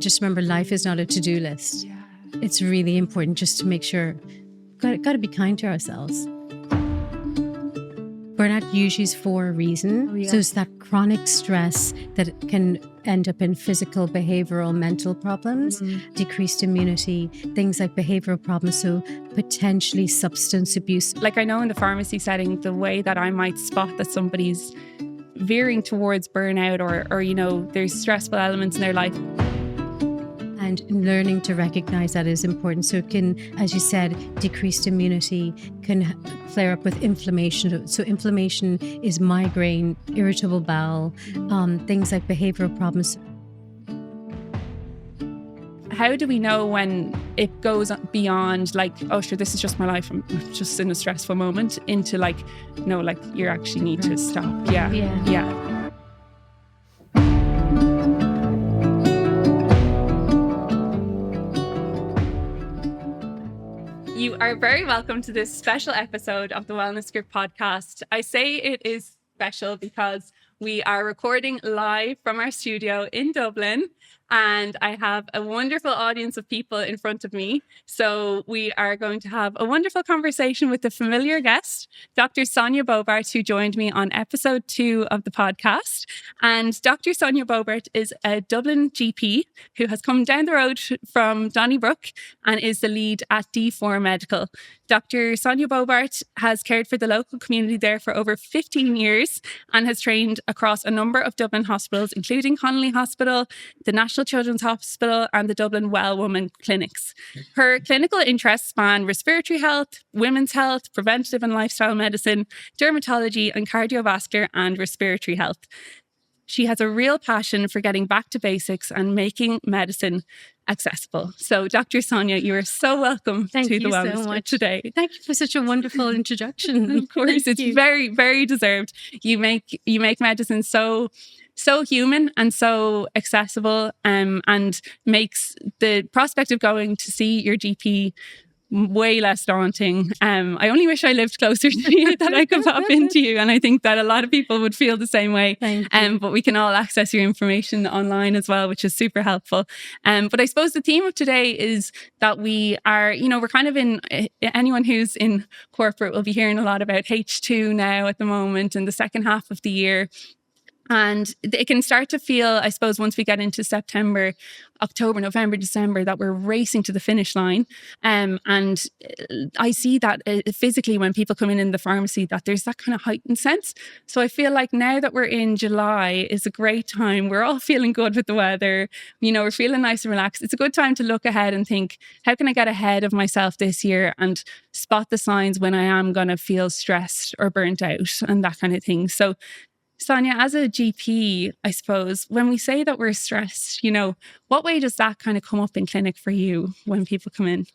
just remember life is not a to-do list. Yeah. It's really important just to make sure, got to be kind to ourselves. Burnout usually is for a reason. Oh, yeah. So it's that chronic stress that can end up in physical, behavioral, mental problems, decreased immunity, things like behavioral problems, so potentially substance abuse. Like I know in the pharmacy setting, the way that I might spot that somebody's veering towards burnout or you know, there's stressful elements in their life. And learning to recognize that is important. So it can, as you said, decreased immunity can flare up with inflammation. So inflammation is migraine, irritable bowel, things like behavioral problems. How do we know when it goes beyond like, oh, sure, this is just my life, I'm just in a stressful moment, into like, no, like you actually need to stop. Yeah. You are very welcome to this special episode of the Wellness Group podcast. I say it is special because we are recording live from our studio in Dublin, and I have a wonderful audience of people in front of me. So we are going to have a wonderful conversation with a familiar guest, Dr. Sonja Bobart, who joined me on episode 2 of the podcast. And Dr. Sonja Bobart is a Dublin GP who has come down the road from Donnybrook and is the lead at D4 Medical. Dr. Sonja Bobart has cared for the local community there for over 15 years and has trained across a number of Dublin hospitals, including Connolly Hospital, the National Children's Hospital and the Dublin Well Woman clinics. Her clinical interests span respiratory health, women's health, preventative and lifestyle medicine, dermatology and cardiovascular and respiratory health. She has a real passion for getting back to basics and making medicine accessible. So, Dr. Sonja, you are so welcome to the Wellness Group today. Thank you for such a wonderful introduction. Of course, it's very, very deserved. You make medicine so human and so accessible, and makes the prospect of going to see your GP way less daunting. I only wish I lived closer to you that I could pop into you, and I think that a lot of people would feel the same way. But we can all access your information online as well, which is super helpful. But I suppose the theme of today is that we are, we're kind of in, anyone who's in corporate will be hearing a lot about H2 now at the moment and the second half of the year. And it can start to feel, I suppose, once we get into September, October, November, December, that we're racing to the finish line. And I see that physically when people come in the pharmacy, that there's that kind of heightened sense. So I feel like now that we're in July is a great time. We're all feeling good with the weather. We're feeling nice and relaxed. It's a good time to look ahead and think, how can I get ahead of myself this year and spot the signs when I am going to feel stressed or burnt out and that kind of thing. So Sonja, as a GP, I suppose, when we say that we're stressed, what way does that kind of come up in clinic for you when people come in?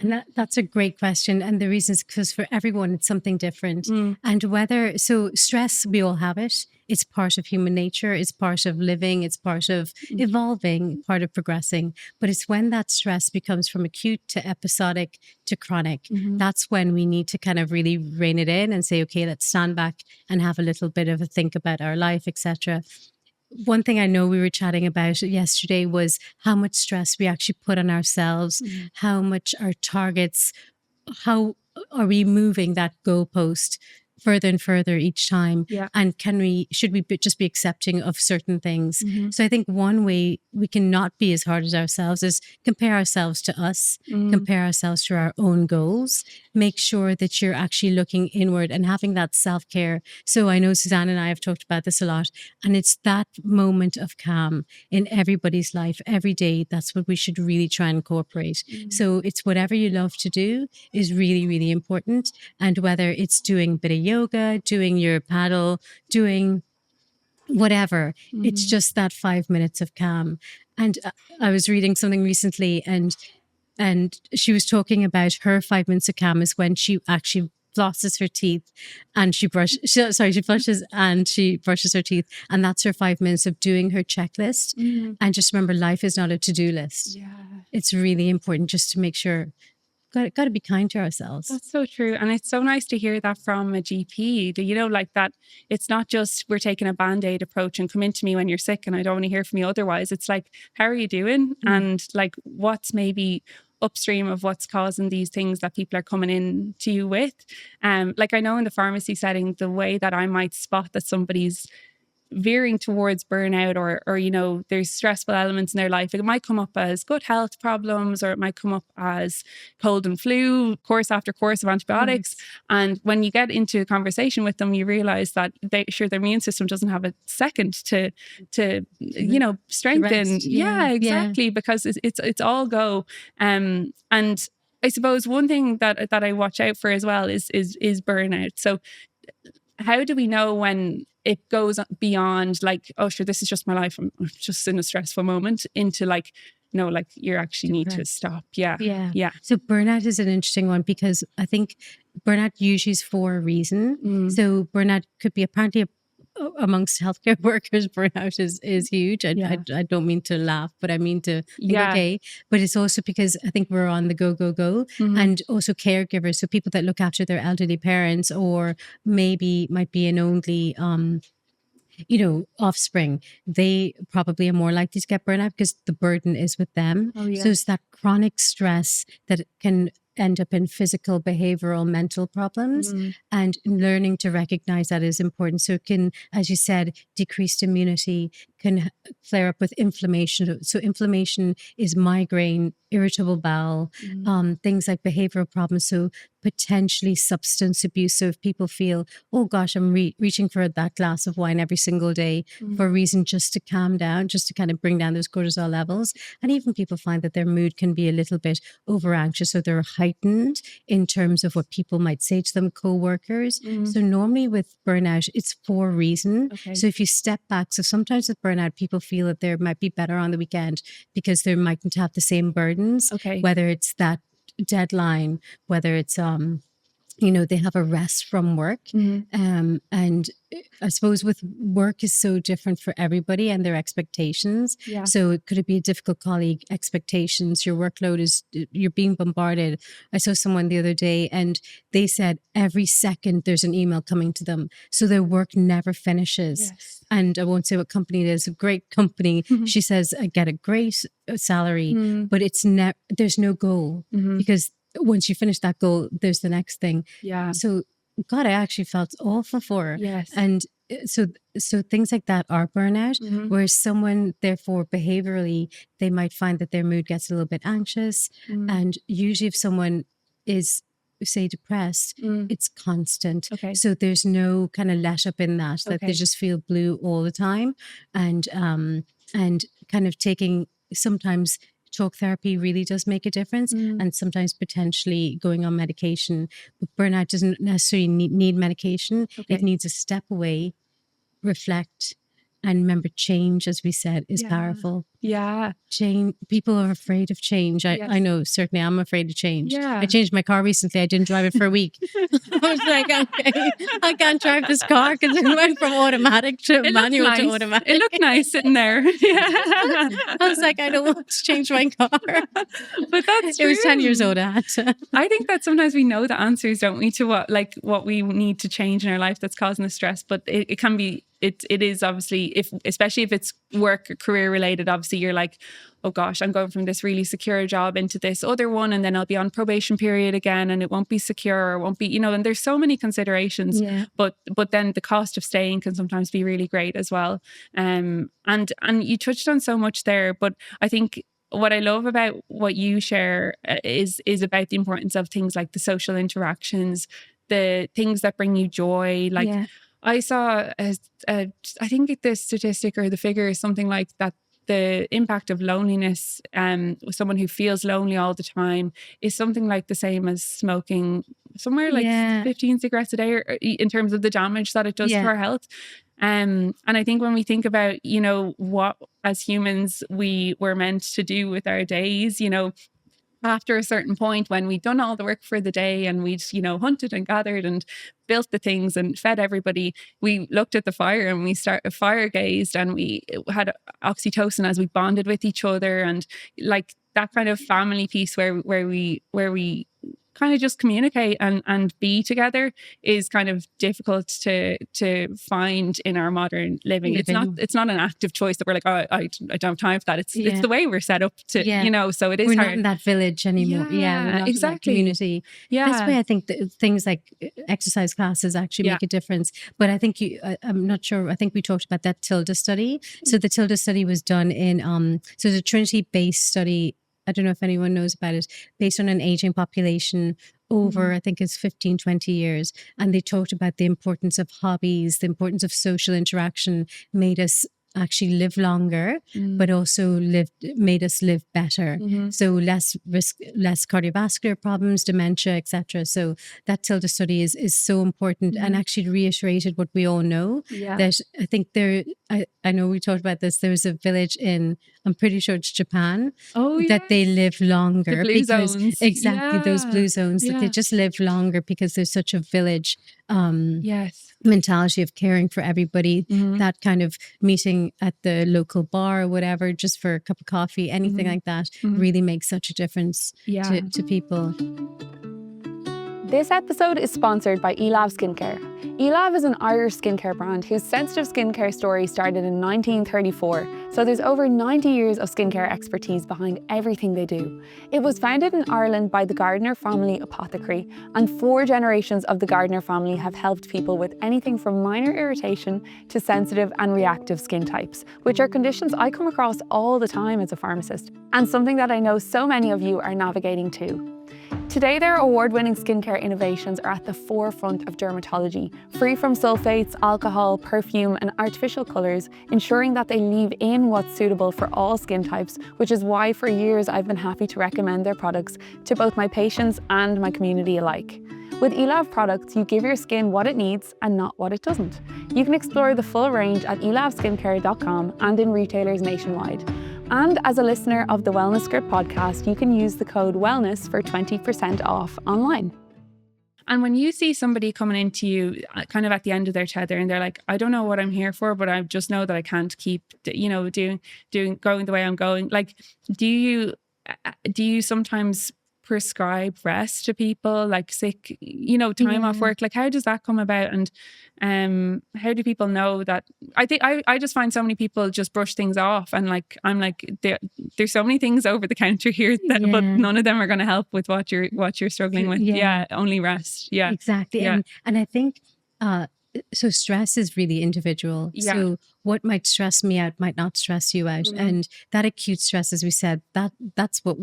And that's a great question. And the reason is because for everyone, it's something different. And so stress, we all have it. It's part of human nature. It's part of living. It's part of evolving, part of progressing. But it's when that stress becomes from acute to episodic to chronic. That's when we need to kind of really rein it in and say, okay, let's stand back and have a little bit of a think about our life, etc. One thing I know we were chatting about yesterday was how much stress we actually put on ourselves, how much our targets, how are we moving that goalpost further and further each time? Yeah. And should we just be accepting of certain things? So I think one way we can not be as hard as ourselves is compare ourselves to us, compare ourselves to our own goals, make sure that you're actually looking inward and having that self-care. So I know Suzanne and I have talked about this a lot, and it's that moment of calm in everybody's life every day. That's what we should really try and incorporate. So it's whatever you love to do is really, really important. And whether it's doing a bit of yoga, doing your paddle, doing whatever, it's just that 5 minutes of calm. And I was reading something recently, and she was talking about her 5 minutes of calm is when she actually flosses her teeth and she flushes and she brushes her teeth, and that's her 5 minutes of doing her checklist. And just remember, life is not a to-do list. It's really important just to make sure got to be kind to ourselves. That's so true. And it's so nice to hear that from a GP. Do you know, like that it's not just we're taking a band-aid approach and come into me when you're sick and I don't want to hear from you otherwise. It's like, how are you doing? And like what's maybe upstream of what's causing these things that people are coming in to you with. Like I know in the pharmacy setting, the way that I might spot that somebody's veering towards burnout or you know there's stressful elements in their life, it might come up as gut health problems, or it might come up as cold and flu course after course of antibiotics. And when you get into a conversation with them, you realize that their immune system doesn't have a second to you know strengthen. Exactly, because it's all go. And I suppose one thing that I watch out for as well is burnout. So how do we know when it goes beyond like, oh, sure, this is just my life, I'm just in a stressful moment, into like, no, like you actually need to stop. Yeah. So burnout is an interesting one, because I think burnout usually is for a reason. So burnout could be apparently amongst healthcare workers, burnout is huge. I don't mean to laugh, but I mean to think, okay. But it's also because I think we're on the go. And also caregivers. So people that look after their elderly parents, or maybe might be an only, you know, offspring, they probably are more likely to get burnout because the burden is with them. So it's that chronic stress that can end up in physical, behavioral, mental problems, and learning to recognize that is important. So it can, as you said, decreased immunity can flare up with inflammation. So inflammation is migraine, irritable bowel, things like behavioral problems. So potentially substance abuse. So if people feel, oh gosh, I'm reaching for that glass of wine every single day for a reason just to calm down, just to kind of bring down those cortisol levels. And even people find that their mood can be a little bit over anxious, so they're heightened in terms of what people might say to them, co-workers. So normally with burnout, it's for a reason. So if you step back, so sometimes with burnout, people feel that they might be better on the weekend because they mightn't have the same burdens, whether it's that deadline, whether it's you know, they have a rest from work. And I suppose with work is so different for everybody and their expectations. So could it be a difficult colleague, expectations, your workload is, you're being bombarded. I saw someone the other day and they said every second there's an email coming to them. So their work never finishes. And I won't say what company it is, a great company. She says, I get a great salary, but it's there's no goal, because once you finish that goal, there's the next thing. So God, I actually felt awful for her. And so things like that are burnout, whereas someone, therefore, behaviorally, they might find that their mood gets a little bit anxious. And usually if someone is, say, depressed, it's constant. So there's no kind of let up in that, they just feel blue all the time. And kind of taking, sometimes talk therapy really does make a difference, and sometimes potentially going on medication. But burnout doesn't necessarily need medication. It needs a step away, reflect, and remember, change, as we said, is powerful. Change. People are afraid of change. I know, certainly I'm afraid of change. I changed my car recently. I didn't drive it for a week. I was like, okay, I can't drive this car because it went from automatic to manual to automatic. It looked nice sitting there. I was like, I don't want to change my car. But that's true. It was 10 years old. I had to. I think that sometimes we know the answers, don't we, to what we need to change in our life that's causing the stress. But it can be, it is obviously, especially if it's work or career related, obviously you're like, oh gosh, I'm going from this really secure job into this other one, and then I'll be on probation period again and it won't be secure, or won't be, you know, and there's so many considerations. But then the cost of staying can sometimes be really great as well. And you touched on so much there, but I think what I love about what you share is about the importance of things like the social interactions, the things that bring you joy. Like I saw, I think the statistic or the figure is something like that. The impact of loneliness, with someone who feels lonely all the time, is something like the same as smoking somewhere like 15 cigarettes a day, or in terms of the damage that it does to our health. And I think when we think about, you know, what as humans we were meant to do with our days, you know, after a certain point when we'd done all the work for the day and we'd, you know, hunted and gathered and built the things and fed everybody, we looked at the fire and we fire gazed, and we had oxytocin as we bonded with each other, and like that kind of family piece where we kind of just communicate and be together is kind of difficult to find in our modern living. It's not an active choice that we're like, oh, I don't have time for that. It's the way we're set up to, so it is we're hard. not in that village anymore. We're not exactly. in that community. That's why I think that things like exercise classes actually make a difference. But I think I'm not sure. I think we talked about that Tilda study. So the Tilda study was done in so the Trinity-based study. I don't know if anyone knows about it, based on an aging population over, I think it's 15, 20 years. And they talked about the importance of hobbies, the importance of social interaction made us actually live longer, but also made us live better. So less risk, less cardiovascular problems, dementia, etc. So that Tilda study is so important and actually reiterated what we all know. That I think I know we talked about this. There's a village I'm pretty sure it's Japan, that they live longer. The blue zones. Exactly, those blue zones, that they just live longer because there's such a village mentality of caring for everybody. That kind of meeting at the local bar or whatever, just for a cup of coffee, anything like that, really makes such a difference to people. This episode is sponsored by Elav Skincare. Elav is an Irish skincare brand whose sensitive skincare story started in 1934, so there's over 90 years of skincare expertise behind everything they do. It was founded in Ireland by the Gardner family apothecary, and 4 generations of the Gardner family have helped people with anything from minor irritation to sensitive and reactive skin types, which are conditions I come across all the time as a pharmacist, and something that I know so many of you are navigating too. Today, their award-winning skincare innovations are at the forefront of dermatology, free from sulfates, alcohol, perfume, and artificial colours, ensuring that they leave in what's suitable for all skin types, which is why for years I've been happy to recommend their products to both my patients and my community alike. With Elav products, you give your skin what it needs and not what it doesn't. You can explore the full range at elavskincare.com and in retailers nationwide. And as a listener of the Wellness Script podcast, you can use the code WELLNESS for 20% off online. And when you see somebody coming into you kind of at the end of their tether and they're like, I don't know what I'm here for, but I just know that I can't keep, going the way I'm going. Like, do you sometimes prescribe rest to people, like sick, time off work? Like, how does that come about? And how do people know that? I think I just find so many people just brush things off, and like, I'm like, there's so many things over the counter here but none of them are going to help with what you're struggling with. Only rest. Exactly. And I think so stress is really individual. So what might stress me out might not stress you out. And that acute stress, as we said, that's what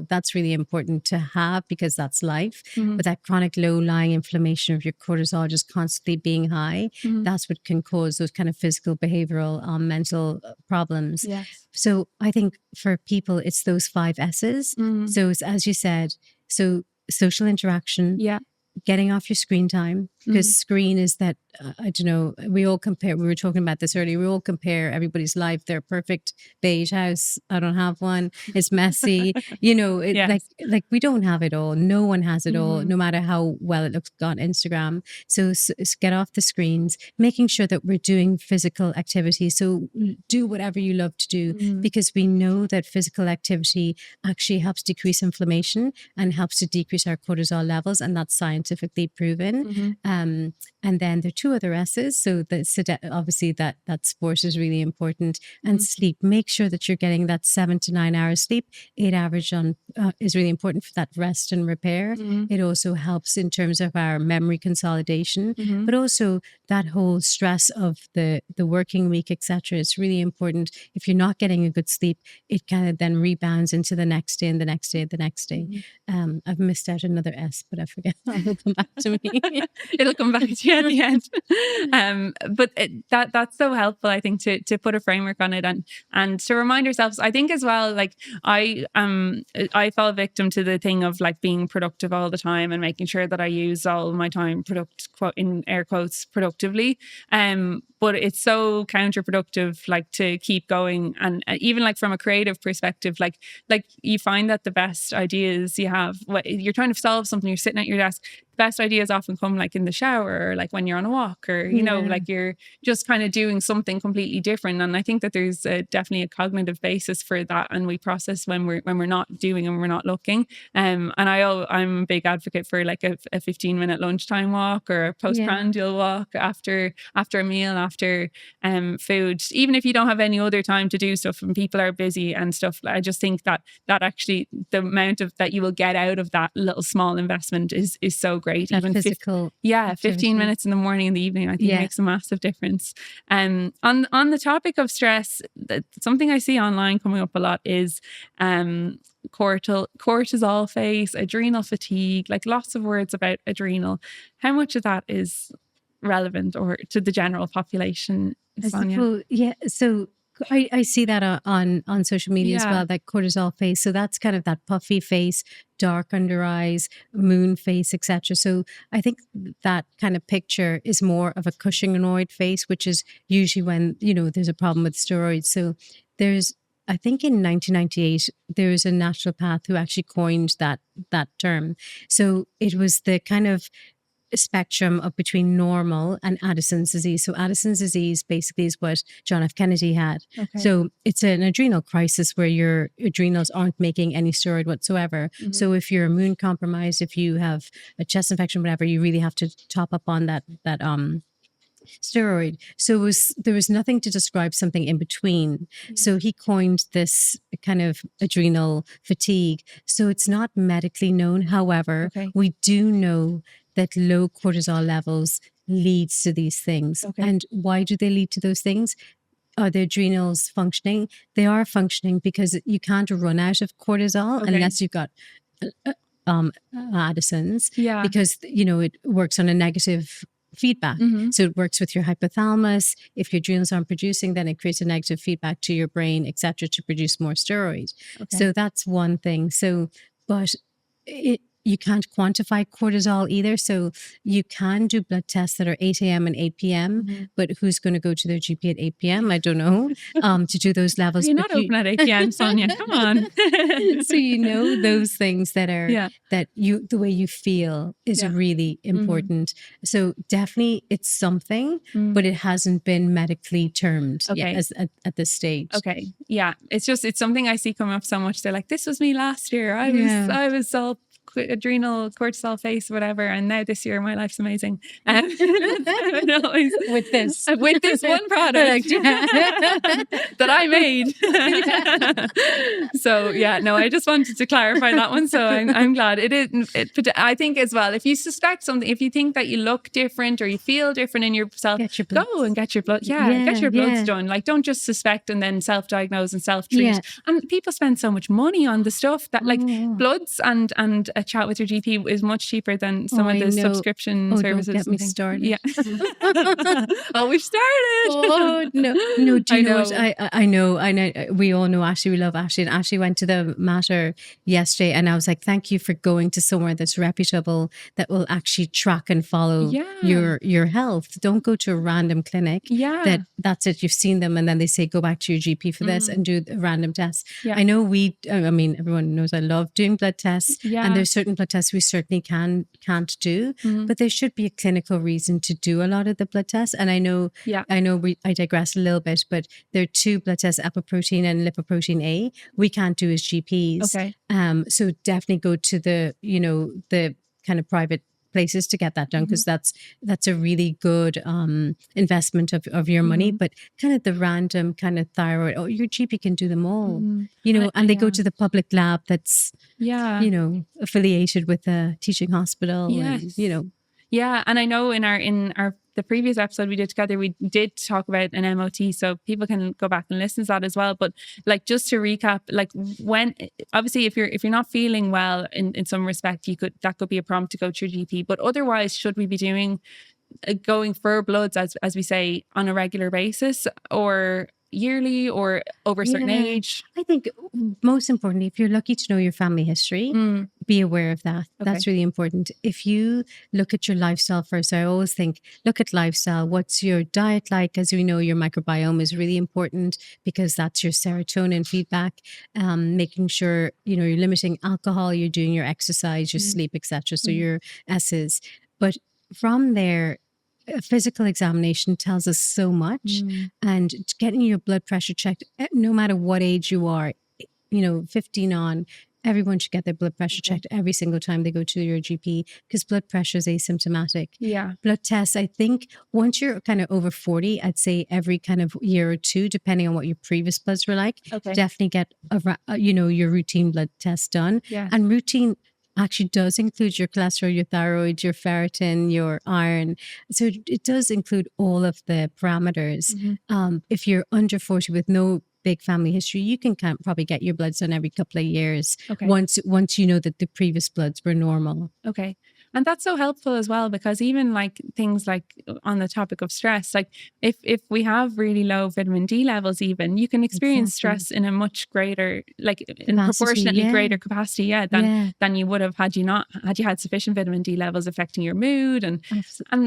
that's really important to have, because that's life. But that chronic low-lying inflammation of your cortisol just constantly being high, that's what can cause those kind of physical, behavioral, mental problems. So I think for people, it's those 5 S's. So it's, as you said, so social interaction, getting off your screen time, because screen is that, I don't know, we all compare, we were talking about this earlier, we all compare everybody's life, their perfect beige house. I don't have one. It's messy. Like we don't have it all. No one has it all, no matter how well it looks on Instagram. So get off the screens, making sure that we're doing physical activity. So do whatever you love to do, because we know that physical activity actually helps decrease inflammation and helps to decrease our cortisol levels. And that's scientifically proven. And then there are 2 other S's. So obviously that sport is really important. And sleep. Make sure that you're getting that 7 to 9 hours sleep. 8 average is really important for that rest and repair. It also helps in terms of our memory consolidation, but also that whole stress of the working week, etc. It's really important. If you're not getting a good sleep, it kind of then rebounds into the next day and the next day and the next day. I've missed out another S, but I forget. It'll come back to me. It'll come back to you at the end. But that's so helpful, I think, to put a framework on it and to remind ourselves. I think as well, like I fell victim to the thing of like being productive all the time and making sure that I use all my time in air quotes productively. But it's so counterproductive, like, to keep going. And even like from a creative perspective, like you find that the best ideas you have, you're trying to solve something, you're sitting at your desk, best ideas often come like in the shower, or like when you're on a walk, or, you know, like you're just kind of doing something completely different. And I think that there's definitely a cognitive basis for that. And we process when we're not doing and we're not looking. And I'm a big advocate for like a 15-minute lunchtime walk, or a postprandial walk after a meal, after food, even if you don't have any other time to do stuff and people are busy and stuff. I just think that actually the amount of that you will get out of that little small investment is so great. That Even physical 15 minutes in the morning and the evening, I think makes a massive difference. On the topic of stress, something I see online coming up a lot is cortisol face, adrenal fatigue, like lots of words about adrenal. How much of that is relevant or to the general population, Sonja? So I see that on social media as well, that cortisol face. So that's kind of that puffy face, dark under eyes, moon face, etc. So I think that kind of picture is more of a Cushingoid face, which is usually when, you know, there's a problem with steroids. So I think in 1998, there was a naturopath who actually coined that term. So it was the kind of spectrum of between normal and Addison's disease. So Addison's disease basically is what John F. Kennedy had. Okay. So it's an adrenal crisis where your adrenals aren't making any steroid whatsoever. Mm-hmm. So if you're immune compromised, if you have a chest infection, whatever, you really have to top up on that steroid. So there was nothing to describe something in between. Yeah. So he coined this kind of adrenal fatigue. So it's not medically known. However, we do know that low cortisol levels leads to these things. Okay. And why do they lead to those things? Are the adrenals functioning? They are functioning because you can't run out of cortisol unless you've got Addison's. Yeah. Because, you know, it works on a negative feedback. Mm-hmm. So it works with your hypothalamus. If your adrenals aren't producing, then it creates a negative feedback to your brain, etc., to produce more steroid. Okay. So that's one thing. So, but you can't quantify cortisol either. So you can do blood tests that are 8 a.m. and 8 p.m., mm-hmm. but who's going to go to their GP at 8 p.m.? I don't know, to do those levels. You're not open at 8 p.m., Sonja. Come on. So you know those things that are, that the way you feel is really important. Mm-hmm. So definitely it's something, but it hasn't been medically termed yet at this stage. Okay. Yeah. It's something I see come up so much. They're like, this was me last year. I was all adrenal cortisol face, whatever, and now this year my life's amazing. With this one product that I made. So I just wanted to clarify that one. So I'm glad it is. I think as well, if you suspect something, if you think that you look different or you feel different in yourself, go and get your blood. Get your bloods done. Like, don't just suspect and then self-diagnose and self-treat. Yeah. And people spend so much money on the stuff that bloods and a chat with your GP is much cheaper than some of the subscription services. Don't get me started. Yeah. Oh, we've started. Oh no. Do you know what? I know. We all know Ashley. We love Ashley, and Ashley went to the Matter yesterday, and I was like, "Thank you for going to somewhere that's reputable, that will actually track and follow your health. Don't go to a random clinic. That's it. You've seen them, and then they say go back to your GP for this and do a random test. Yeah. I know everyone knows I love doing blood tests, and there's certain blood tests we certainly can't do, but there should be a clinical reason to do a lot of the blood tests. And I know I digress a little bit, but there are two blood tests, apoprotein and lipoprotein A, we can't do as GPs. Okay. So definitely go to the kind of private places to get that done, because that's a really good investment of your money. But kind of the random kind of thyroid, your GP can do them all, and they go to the public lab that's affiliated with a teaching hospital. Yes. And I know in the previous episode we did together, we did talk about an MOT, so people can go back and listen to that as well. But like, just to recap, like, when obviously if you're not feeling well in some respect, that could be a prompt to go to your GP. But otherwise, should we be going for bloods, as we say, on a regular basis, or yearly or over a certain age? I think most importantly, if you're lucky to know your family history, be aware of that. That's really important. If you look at your lifestyle first, I always think, look at lifestyle. What's your diet like? As we know, your microbiome is really important because that's your serotonin feedback. Making sure, you're limiting alcohol, you're doing your exercise, your sleep, etc. So your S's. But from there, a physical examination tells us so much, and getting your blood pressure checked, no matter what age you are, 15 on, everyone should get their blood pressure checked every single time they go to your GP, because blood pressure is asymptomatic. Yeah. Blood tests, I think once you're kind of over 40, I'd say every kind of year or two, depending on what your previous bloods were like, definitely get your routine blood test done. Yes. And routine actually does include your cholesterol, your thyroid, your ferritin, your iron. So it does include all of the parameters. If you're under 40 with no big family history, you can probably get your bloods done every couple of years. Once you know that the previous bloods were normal. Okay. And that's so helpful as well, because even like things like on the topic of stress, like if we have really low vitamin D levels, even you can experience stress in a much greater, like in proportionately greater capacity, than you would have had you had sufficient vitamin D levels affecting your mood, and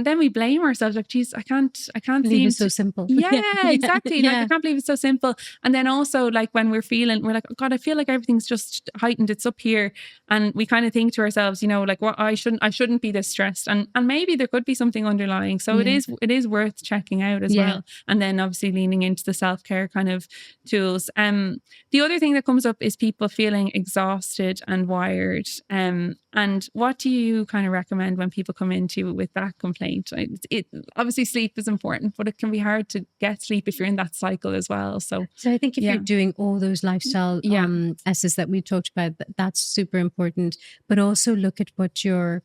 then we blame ourselves like, geez, I can't believe it's so simple. Yeah, exactly. Like I can't believe it's so simple. And then also like when we're like, oh God, I feel like everything's just heightened. It's up here, and we kind of think to ourselves, like, what I shouldn't be this stressed, and maybe there could be something underlying. So it is worth checking out as well. And then obviously leaning into the self-care kind of tools. The other thing that comes up is people feeling exhausted and wired. And what do you kind of recommend when people come into with that complaint? It obviously sleep is important, but it can be hard to get sleep if you're in that cycle as well. So I think if you're doing all those lifestyle S's that we talked about, that's super important. But also look at what you're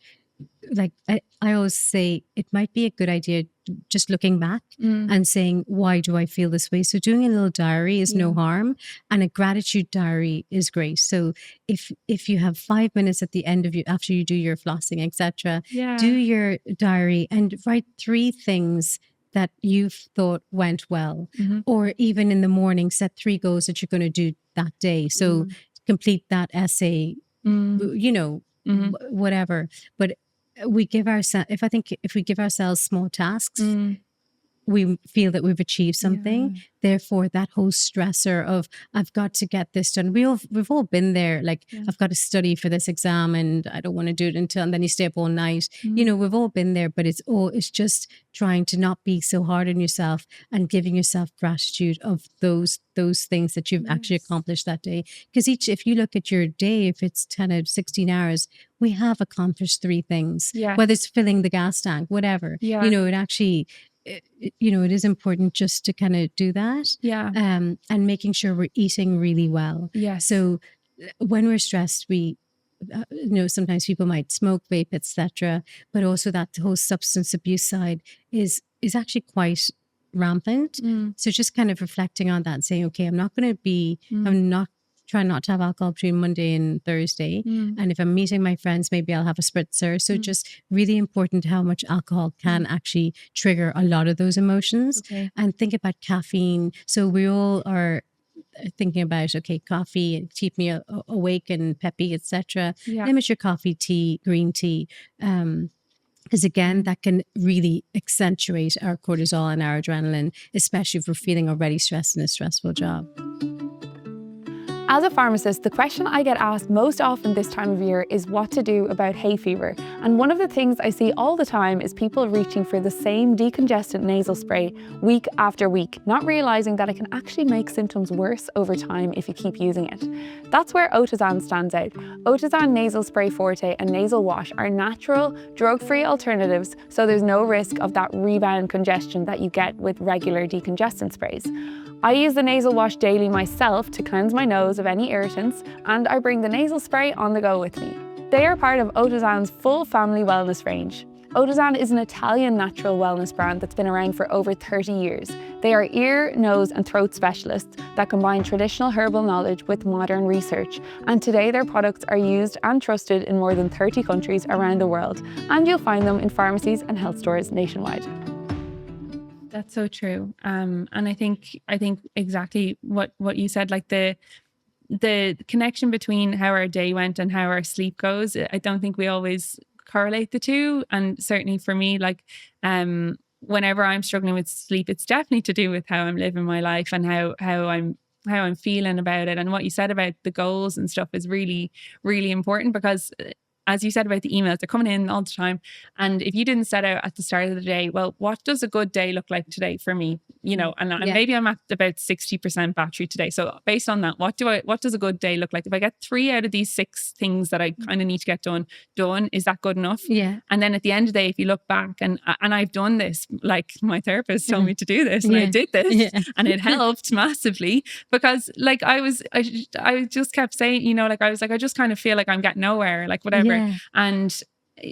like. I always say it might be a good idea just looking back and saying, why do I feel this way? So doing a little diary is no harm, and a gratitude diary is great. So if you have 5 minutes at the end of after you do your flossing, etc., do your diary and write 3 things that you thought went well, or even in the morning, set 3 goals that you're going to do that day. So complete that essay, whatever. But we give ourselves, if we give ourselves small tasks, we feel that we've achieved something. Therefore, that whole stressor of, I've got to get this done. We've all been there. Like, I've got to study for this exam and I don't want to do it and then you stay up all night. We've all been there, but it's just trying to not be so hard on yourself and giving yourself gratitude of those things that you've actually accomplished that day. Because if you look at your day, if it's 10 or 16 hours, we have accomplished 3 things, whether it's filling the gas tank, whatever, it actually, it is important just to kind of do that. And making sure we're eating really well. So when we're stressed, we, sometimes people might smoke, vape, etc. But also that whole substance abuse side is actually quite rampant. So just kind of reflecting on that and saying, okay, I'm not trying not to have alcohol between Monday and Thursday. And if I'm meeting my friends, maybe I'll have a spritzer. So just really important how much alcohol can actually trigger a lot of those emotions. And think about caffeine. So we all are thinking about, okay, coffee keep me awake and peppy, etc. Limit your coffee, tea, green tea. Because again, that can really accentuate our cortisol and our adrenaline, especially if we're feeling already stressed in a stressful job. As a pharmacist, the question I get asked most often this time of year is what to do about hay fever. And one of the things I see all the time is people reaching for the same decongestant nasal spray week after week, not realizing that it can actually make symptoms worse over time if you keep using it. That's where Otazan stands out. Otazan Nasal Spray Forte and Nasal Wash are natural, drug-free alternatives, so there's no risk of that rebound congestion that you get with regular decongestant sprays. I use the nasal wash daily myself to cleanse my nose of any irritants, and I bring the nasal spray on the go with me. They are part of Otazan's full family wellness range. Otazan is an Italian natural wellness brand that's been around for over 30 years. They are ear, nose and throat specialists that combine traditional herbal knowledge with modern research. And today their products are used and trusted in more than 30 countries around the world. And you'll find them in pharmacies and health stores nationwide. That's so true. And I think exactly what you said, like the connection between how our day went and how our sleep goes. I don't think we always correlate the two. And certainly for me, like whenever I'm struggling with sleep, it's definitely to do with how I'm living my life and how I'm feeling about it. And what you said about the goals and stuff is really, really important, because as you said about the emails, they're coming in all the time. And if you didn't set out at the start of the day, well, what does a good day look like today for me? You know, and maybe I'm at about 60% battery today. So based on that, what does a good day look like? If I get 3 out of these 6 things that I kind of need to get done, is that good enough? Yeah. And then at the end of the day, if you look back and I've done this, like my therapist told me to do this, and I did this, and it helped massively, because like I just kept saying, you know, like I was like, I just kind of feel like I'm getting nowhere, like whatever. And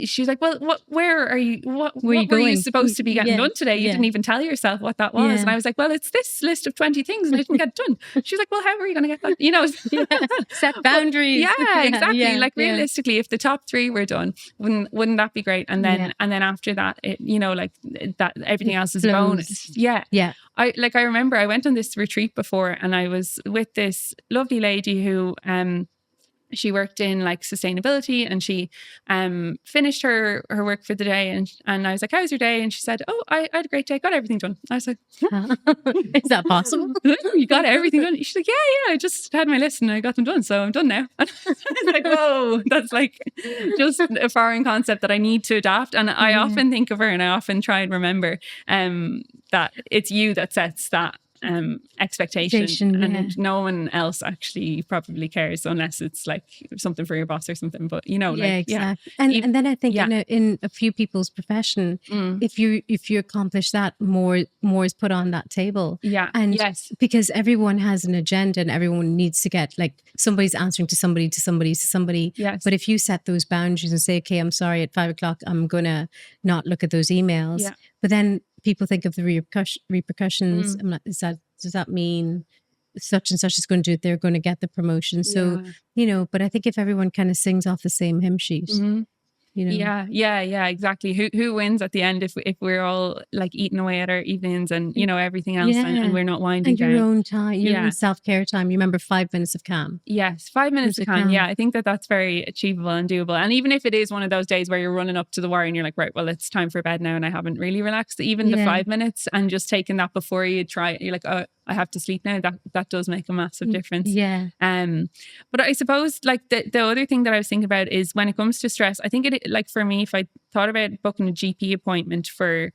she's like, well, where are you? What were you supposed to be getting done today? You didn't even tell yourself what that was. And I was like, well, it's this list of 20 things and I didn't get it done. She's like, well, how are you going to get that? You know, set boundaries. Exactly. Like realistically, if the top 3 were done, wouldn't that be great? And then after that, it, you know, like that, everything else is a bonus. Yeah. I remember I went on this retreat before, and I was with this lovely lady who, she worked in like sustainability, and she finished her work for the day, and I was like, how's your day? And she said, oh, I had a great day, got everything done. I was like, is that possible? You got everything done? She's like, yeah, I just had my list and I got them done, so I'm done now. And I was like, whoa, that's like just a foreign concept that I need to adapt. And I often think of her, and I often try and remember that it's you that sets that expectation, and no one else actually probably cares, unless it's like something for your boss or something. But you know, exactly. And then I think in a few people's profession, if you accomplish that, more is put on that table. Because everyone has an agenda, and everyone needs to get, like, somebody's answering to somebody. But if you set those boundaries and say, okay, I'm sorry, at 5 o'clock I'm gonna not look at those emails, but then people think of the repercussions. I'm like, does that mean such and such is going to do it? They're going to get the promotion. So, you know, but I think if everyone kind of sings off the same hymn sheet, you know. Exactly. Who wins at the end if we're all like eating away at our evenings and, you know, everything else, and we're not winding down. Your own time, your own self-care time. You remember 5 minutes of calm. Yes, 5 minutes of calm. Yeah, I think that's very achievable and doable. And even if it is one of those days where you're running up to the wire and you're like, right, well, it's time for bed now, and I haven't really relaxed, even the 5 minutes, and just taking that before you try it, you're like, oh, I have to sleep now. That does make a massive difference. But I suppose like the other thing that I was thinking about is when it comes to stress, I think it, like for me, if I thought about booking a GP appointment for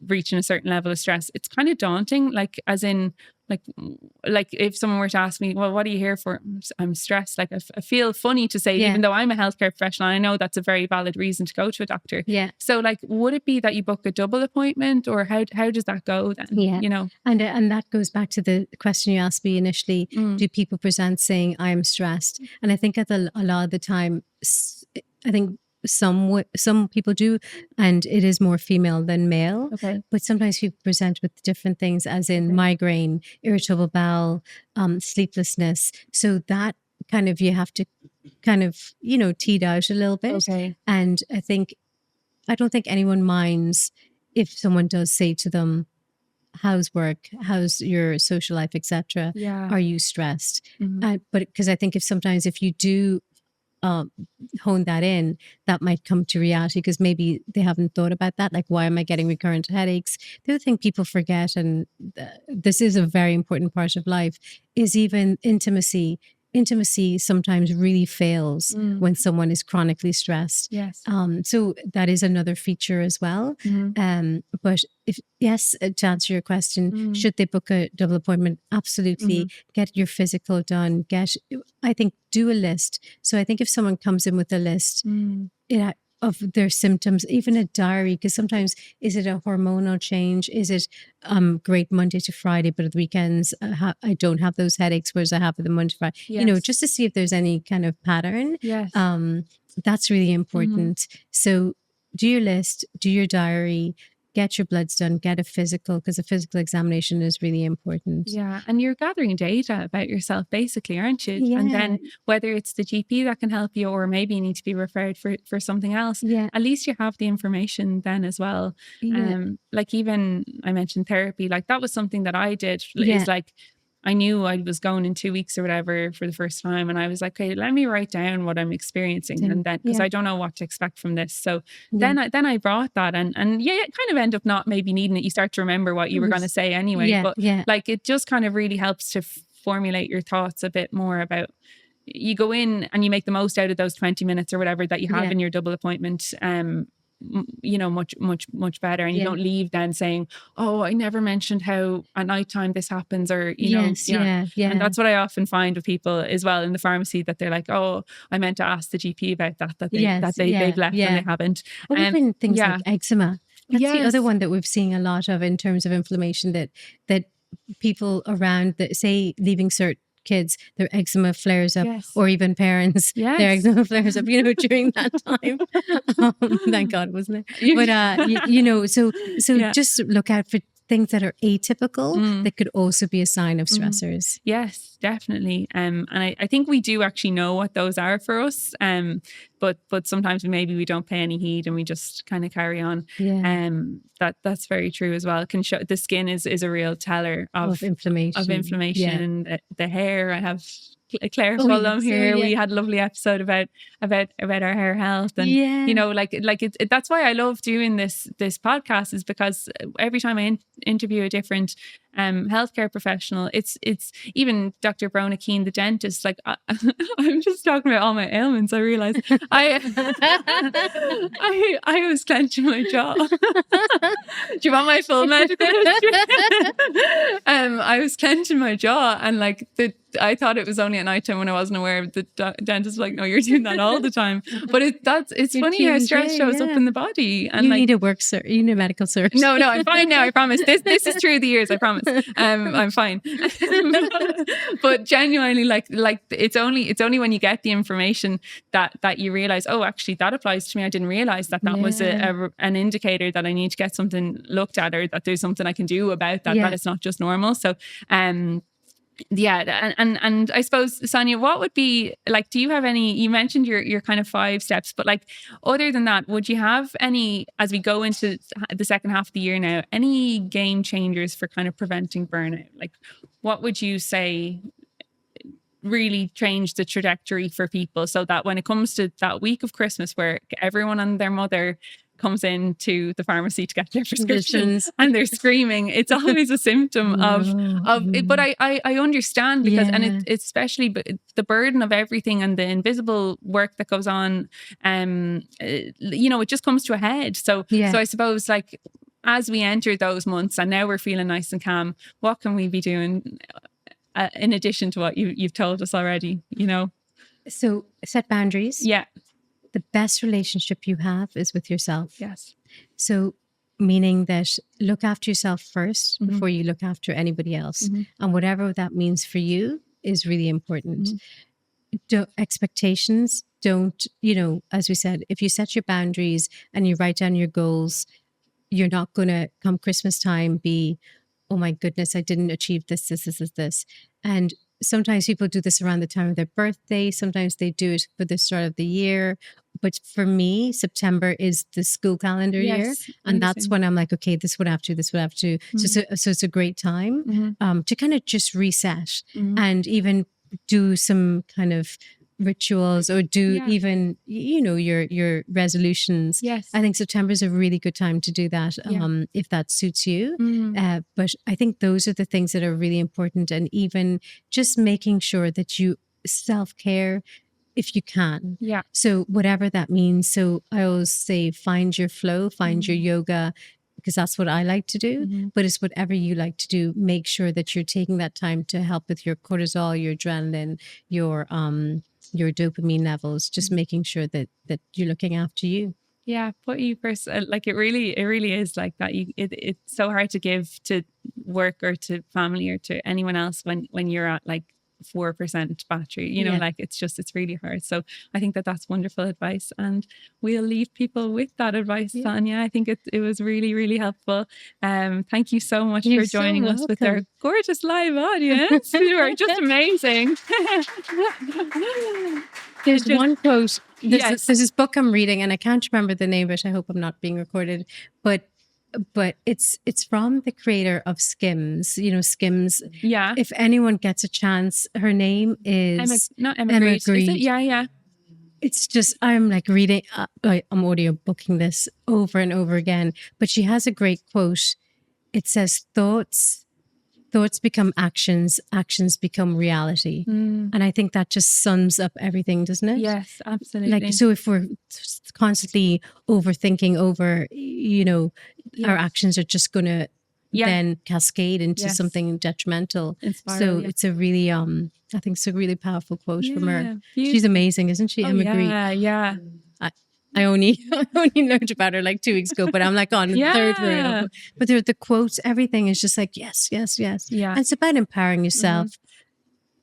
reaching a certain level of stress, it's kind of daunting. Like, as in, like if someone were to ask me, well, what are you here for? I'm stressed. Like I feel funny to say, even though I'm a healthcare professional, I know that's a very valid reason to go to a doctor. So like, would it be that you book a double appointment, or how does that go then? You know, and that goes back to the question you asked me initially. Do people present saying I'm stressed? And I think a lot of the time, I think some people do, and it is more female than male. But sometimes people present with different things, as in migraine, irritable bowel, sleeplessness. So that kind of, you have to kind of, you know, teed out a little bit. And I don't think anyone minds if someone does say to them, how's work, how's your social life, etc. Are you stressed? But because I think if you do hone that in, that might come to reality, because maybe they haven't thought about that. Like, why am I getting recurrent headaches? The other thing people forget, and this is a very important part of life, is even intimacy. Intimacy sometimes really fails when someone is chronically stressed. So that is another feature as well. But to answer your question, should they book a double appointment? Absolutely. Get your physical done. Do a list. So I think if someone comes in with a list of their symptoms, even a diary, because sometimes, is it a hormonal change? Is it great Monday to Friday, but at the weekends I don't have those headaches, whereas I have them Monday to Friday? You know, just to see if there's any kind of pattern. That's really important. So do your list, do your diary, get your bloods done, get a physical, because a physical examination is really important. Yeah. And you're gathering data about yourself basically, aren't you? Yeah. And then whether it's the GP that can help you, or maybe you need to be referred for something else, at least you have the information then as well. Like even I mentioned therapy, like that was something that I did. Is like, I knew I was going in 2 weeks or whatever for the first time. And I was like, okay, let me write down what I'm experiencing. And then, because I don't know what to expect from this. So then I brought that and it kind of end up not maybe needing it. You start to remember what you were going to say anyway. But like, it just kind of really helps to formulate your thoughts a bit more about, you go in and you make the most out of those 20 minutes or whatever that you have in your double appointment. You know, much better. And you don't leave then saying, oh, I never mentioned how at nighttime this happens, or, you know. And that's what I often find with people as well in the pharmacy, that they're like, oh, I meant to ask the GP about they've left and they haven't. Or even things like eczema. That's the other one that we've seen a lot of in terms of inflammation, that people around that say leaving cert kids, their eczema flares up, or even parents, their eczema flares up, you know, during that time. Thank God, wasn't it? But, you know, so just look out for things that are atypical that could also be a sign of stressors. Yes, definitely. And I think we do actually know what those are for us. But sometimes maybe we don't pay any heed and we just kind of carry on. That's very true as well. It can show the skin is a real teller of inflammation. The hair, I have Claire Fulham here. We had a lovely episode about our hair health, and you know, like that's why I love doing this podcast, is because every time I interview a different healthcare professional, it's even Dr. Brona Keane, the dentist. Like I'm just talking about all my ailments. I realize I was clenching my jaw. Do you want my full medical history? I was clenching my jaw, and like I thought it was only at nighttime when I wasn't aware. The dentist was like, no, you're doing that all the time. But it's funny how stress shows up in the body. And you need a medical search. No, I'm fine now. I promise. This is through the years. I promise. I'm fine. But genuinely, like it's only when you get the information that you realize, oh, actually that applies to me. I didn't realize that was an indicator that I need to get something looked at, or that there's something I can do about that. That it's not just normal. So, and I suppose, Sonja, what would be like, do you have any, you mentioned your kind of 5 steps, but like other than that, would you have any, as we go into the second half of the year now, any game changers for kind of preventing burnout? Like what would you say really change the trajectory for people, so that when it comes to that week of Christmas where everyone and their mother comes into the pharmacy to get their prescriptions and they're screaming, it's always a symptom of it. But I understand, because and it's especially the burden of everything and the invisible work that goes on, you know, it just comes to a head. So I suppose, like, as we enter those months and now we're feeling nice and calm, what can we be doing in addition to what you've told us already, you know? So set boundaries. The best relationship you have is with yourself. Yes. So meaning that look after yourself first before you look after anybody else. And whatever that means for you is really important. Expectations don't, you know, as we said, if you set your boundaries and you write down your goals, you're not going to come Christmas time be, oh my goodness, I didn't achieve this. And sometimes people do this around the time of their birthday. Sometimes they do it for the start of the year. But for me, September is the school calendar year. And that's when I'm like, okay, this would have to. So it's a great time to kind of just reset and even do some kind of rituals, or do even, you know, your resolutions. I think September is a really good time to do that if that suits you. But I think those are the things that are really important, and even just making sure that you self-care if you can. So whatever that means. So I always say find your flow, find your yoga, because that's what I like to do. But it's whatever you like to do. Make sure that you're taking that time to help with your cortisol, your adrenaline, your dopamine levels, just making sure that you're looking after you. Put you first. Like it really is like that. It's so hard to give to work or to family or to anyone else when you're at like 4% battery, you know, like it's really hard. So I think that that's wonderful advice, and we'll leave people with that advice, Sonja. I think it was really, really helpful. Thank you so much for joining us with our gorgeous live audience. You are just amazing. There's one quote. There's this book I'm reading, and I can't remember the name of it. I hope I'm not being recorded, but it's from the creator of Skims. You know, Skims. Yeah. If anyone gets a chance, her name is Emma Grede. Is it? Yeah. It's just, I'm like reading, I'm audio booking this over and over again, but she has a great quote. It says, thoughts become actions, actions become reality. And I think that just sums up everything, doesn't it? Yes, absolutely. Like, so if we're constantly overthinking over, you know, our actions are just going to then cascade into something detrimental. It's a really, I think it's a really powerful quote from her. Beautiful. She's amazing, isn't she? Emma Grede. Yeah. I only learned about her like 2 weeks ago, but I'm like on the third word. But the quotes, everything is just like, yes. Yeah. And it's about empowering yourself,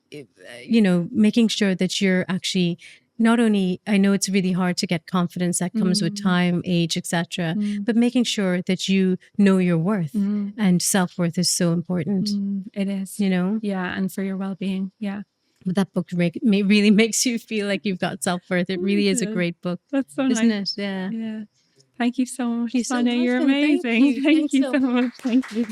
you know, making sure that you're actually not only, I know it's really hard to get confidence that comes with time, age, etc., but making sure that you know your worth, and self-worth is so important. It is. You know? Yeah, and for your well-being. Yeah. That book really makes you feel like you've got self-worth. It really is a great book. That's so isn't nice. it? Yeah. Yeah. Thank you so much, Sonja. You're amazing. Thank you so much. Thank you.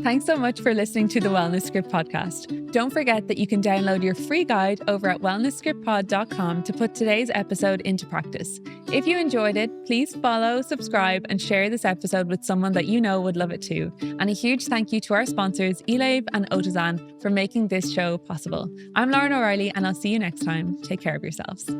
Thanks so much for listening to the Wellness Script podcast. Don't forget that you can download your free guide over at wellnessscriptpod.com to put today's episode into practice. If you enjoyed it, please follow, subscribe, and share this episode with someone that you know would love it too. And a huge thank you to our sponsors, Elabe and Otazan, for making this show possible. I'm Lauren O'Reilly, and I'll see you next time. Take care of yourselves.